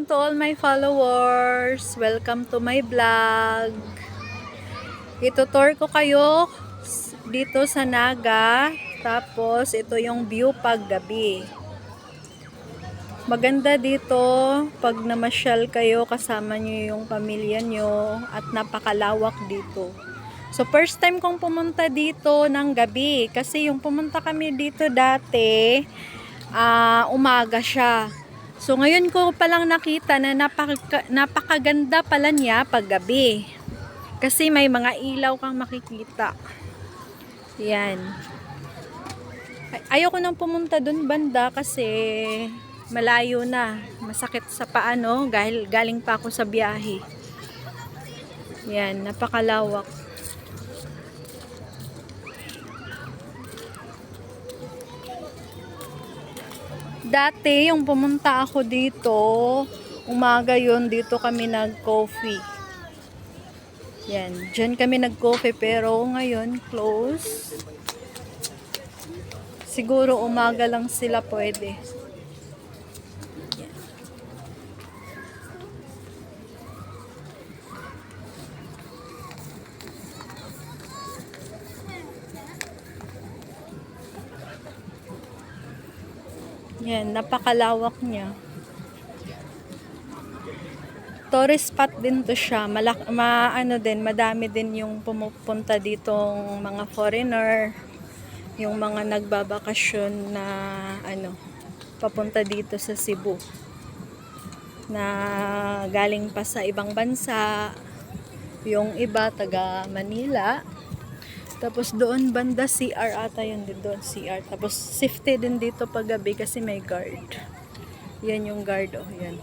morning to all my followers. Welcome to my vlog. Itutour ko kayo dito sa Naga. Tapos ito yung view pag gabi. Maganda dito pag namasyal kayo kasama nyo yung pamilya nyo at napakalawak dito. So first time kong pumunta dito ng gabi kasi yung pumunta kami dito dati umaga siya. So ngayon ko palang nakita na napakaganda pala niya pag gabi. Kasi may mga ilaw kang makikita. Yan. Ayoko nang pumunta dun banda kasi malayo na. Masakit sa paa, no? Galing pa ako sa biyahe. Yan, napakalawak. Dati, yung pumunta ako dito, umaga yun, dito kami nag-coffee. Yan, dyan kami nag-coffee, pero ngayon, close. Siguro umaga lang sila pwede. Yan, napakalawak niya. Tourist spot din to siya. Madami din yung pumupunta ditong mga foreigner, yung mga nagbabakasyon na papunta dito sa Cebu. Na galing pa sa ibang bansa, yung iba taga Manila. Tapos doon banda CR ata yun din doon, CR. Tapos safety din dito pag gabi kasi may guard. Yan yung guard, oh, yan.